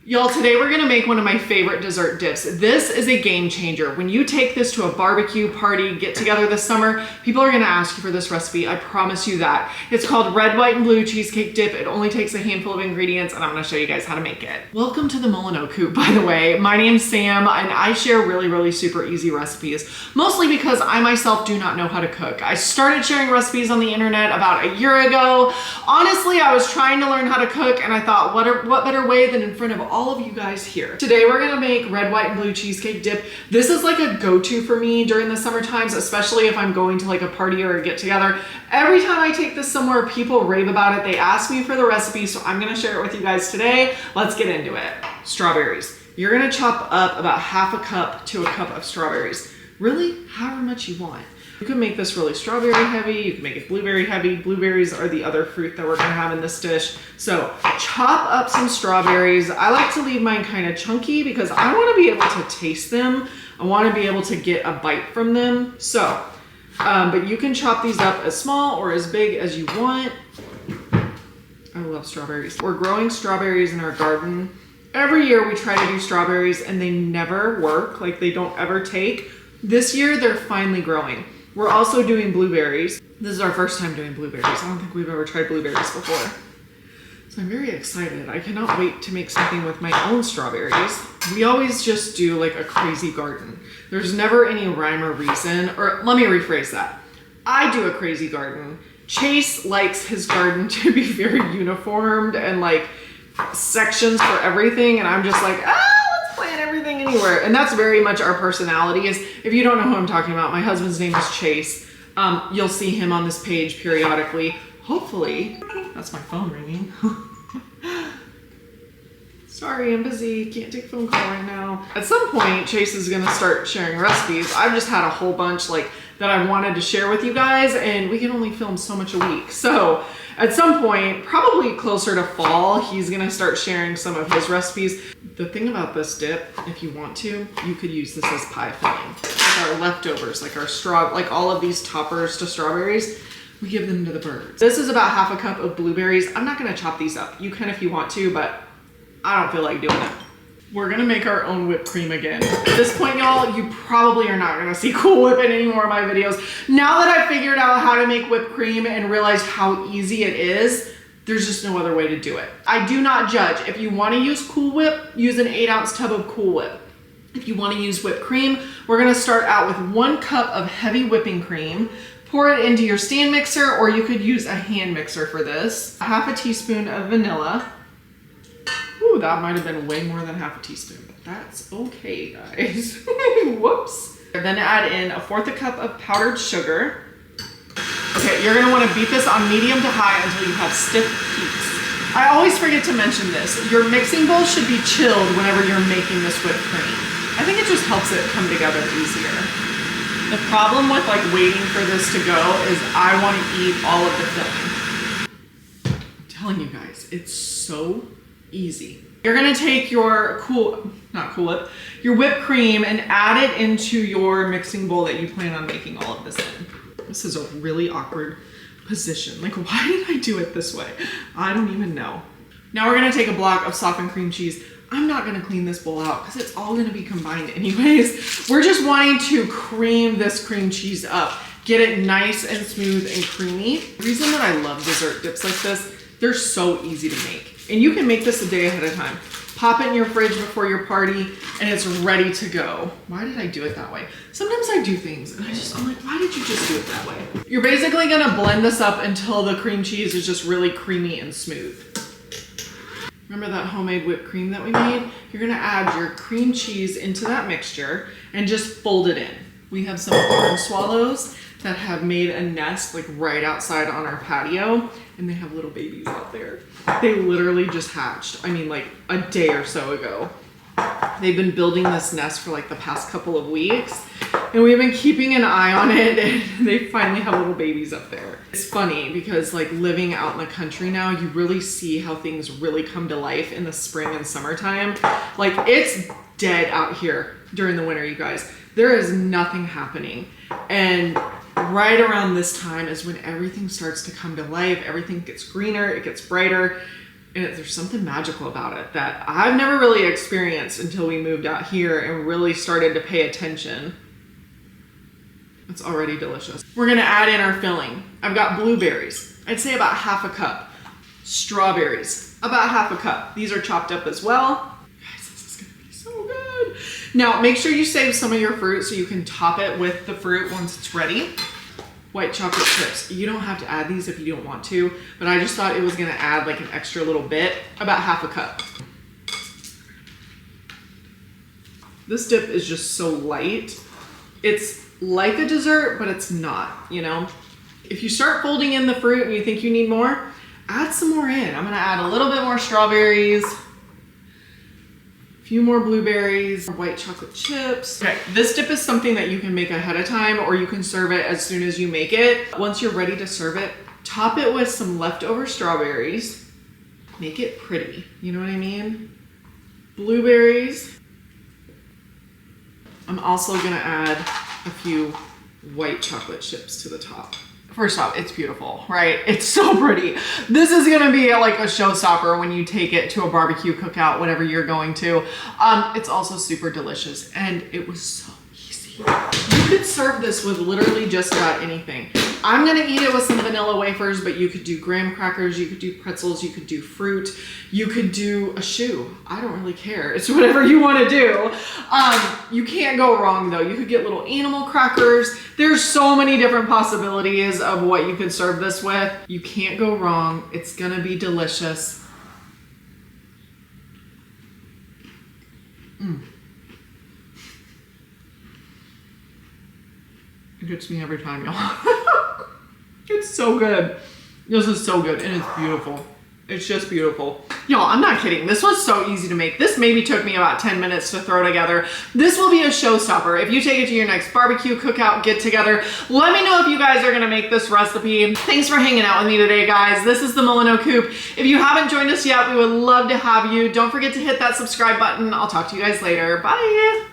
Y'all, today we're gonna make one of my favorite dessert dips. This is a game changer. When you take this to a barbecue party, get together this summer, people are gonna ask you for this recipe, I promise you that. It's called red, white, and blue cheesecake dip. It only takes a handful of ingredients and I'm gonna show you guys how to make it. Welcome to the Mullino Coop, by the way. My name's Sam and I share really super easy recipes, mostly because I myself do not know how to cook. I started sharing recipes on the internet about a year ago. Honestly, I was trying to learn how to cook and I thought, what better way than in front of all of you guys here. Today we're gonna make red, white, and blue cheesecake dip. This is like a go-to for me during the summer times, especially if I'm going to like a party or a get together. Every time I take this somewhere, people rave about it. They ask me for the recipe, so I'm gonna share it with you guys today. Let's get into it. Strawberries. You're gonna chop up about half a cup to a cup of strawberries. Really, however much you want. You can make this really strawberry heavy, you can make it blueberry heavy. Blueberries are the other fruit that we're gonna have in this dish. So chop up some strawberries. I like to leave mine kind of chunky because I wanna be able to taste them. I wanna be able to get a bite from them. So, but you can chop these up as small or as big as you want. I love strawberries. We're growing strawberries in our garden. Every year we try to do strawberries and they never work, like they don't ever take. This year they're finally growing. We're also doing blueberries. This is our first time doing blueberries. I don't think we've ever tried blueberries before. So I'm very excited. I cannot wait to make something with my own strawberries. We always just do like a crazy garden. There's never any rhyme or reason, or let me rephrase that. I do a crazy garden. Chase likes his garden to be very uniformed and like sections for everything. And I'm just like, plant everything anywhere. And that's very much our personality. Is if you don't know who I'm talking about, my husband's name is Chase. You'll see him on this page periodically. Hopefully, that's my phone ringing. Sorry, I'm busy. Can't take a phone call right now. At some point, Chase is gonna start sharing recipes. I've just had a whole bunch like that I wanted to share with you guys, and we can only film so much a week. So at some point, probably closer to fall, he's gonna start sharing some of his recipes. The thing about this dip, if you want to, you could use this as pie filling. Like our leftovers, like our like all of these toppers to strawberries, we give them to the birds. This is about half a cup of blueberries. I'm not gonna chop these up. You can if you want to, but I don't feel like doing it. We're gonna make our own whipped cream again. At this point, y'all, you probably are not gonna see Cool Whip in any more of my videos. Now that I've figured out how to make whipped cream and realized how easy it is, there's just no other way to do it. I do not judge. If you wanna use Cool Whip, use an 8-ounce tub of Cool Whip. If you wanna use whipped cream, we're gonna start out with 1 cup of heavy whipping cream. Pour it into your stand mixer, or you could use a hand mixer for this. Half a teaspoon of vanilla. Ooh, that might have been way more than half a teaspoon, but that's okay, guys. Whoops. Then add in 1/4 cup of powdered sugar. Okay, you're gonna wanna beat this on medium to high until you have stiff peaks. I always forget to mention this. Your mixing bowl should be chilled whenever you're making this whipped cream. I think it just helps it come together easier. The problem with like waiting for this to go is I wanna eat all of the filling. I'm telling you guys, it's so easy. You're gonna take your your whipped cream and add it into your mixing bowl that you plan on making all of this in. This is a really awkward position. Like, why did I do it this way? I don't even know. Now we're gonna take a block of softened cream cheese. I'm not gonna clean this bowl out because it's all gonna be combined anyways. We're just wanting to cream this cream cheese up, get it nice and smooth and creamy. The reason that I love dessert dips like this, they're so easy to make. And you can make this a day ahead of time. Pop it in your fridge before your party and it's ready to go. Why did I do it that way? Sometimes I do things and I'm like, why did you just do it that way? You're basically gonna blend this up until the cream cheese is just really creamy and smooth. Remember that homemade whipped cream that we made? You're gonna add your cream cheese into that mixture and just fold it in. We have some barn swallows that have made a nest like right outside on our patio, and they have little babies out there. They literally just hatched, I mean like a day or so ago. They've been building this nest for like the past couple of weeks, and we've been keeping an eye on it, and they finally have little babies up there. It's funny because like living out in the country now, you really see how things really come to life in the spring and summertime. Like it's dead out here during the winter, you guys. There is nothing happening. And right around this time is when everything starts to come to life. Everything gets greener, it gets brighter. And there's something magical about it that I've never really experienced until we moved out here and really started to pay attention. It's already delicious. We're gonna add in our filling. I've got blueberries. I'd say about half a cup. Strawberries, about half a cup. These are chopped up as well. Guys, this is gonna be so good. Now, make sure you save some of your fruit so you can top it with the fruit once it's ready. White chocolate chips. You don't have to add these if you don't want to, but I just thought it was gonna add like an extra little bit, about half a cup. This dip is just so light. It's like a dessert, but it's not, you know? If you start folding in the fruit and you think you need more, add some more in. I'm gonna add a little bit more strawberries, a few more blueberries, white chocolate chips. Okay, this dip is something that you can make ahead of time or you can serve it as soon as you make it. Once you're ready to serve it, top it with some leftover strawberries. Make it pretty, you know what I mean? Blueberries. I'm also gonna add a few white chocolate chips to the top. First off, it's beautiful, right? It's so pretty. This is gonna be like a showstopper when you take it to a barbecue cookout, whatever you're going to. It's also super delicious and it was so easy. You could serve this with literally just about anything. I'm gonna eat it with some vanilla wafers, but you could do graham crackers, you could do pretzels, you could do fruit, you could do a shoe. I don't really care. It's whatever you wanna do. You can't go wrong though. You could get little animal crackers. There's so many different possibilities of what you could serve this with. You can't go wrong. It's gonna be delicious. It gets me every time, y'all. It's so good. This is so good and it's beautiful. It's just beautiful. Y'all, I'm not kidding. This was so easy to make. This maybe took me about 10 minutes to throw together. This will be a showstopper. If you take it to your next barbecue, cookout, get together, let me know if you guys are gonna make this recipe. Thanks for hanging out with me today, guys. This is the Mullino Coop. If you haven't joined us yet, we would love to have you. Don't forget to hit that subscribe button. I'll talk to you guys later. Bye.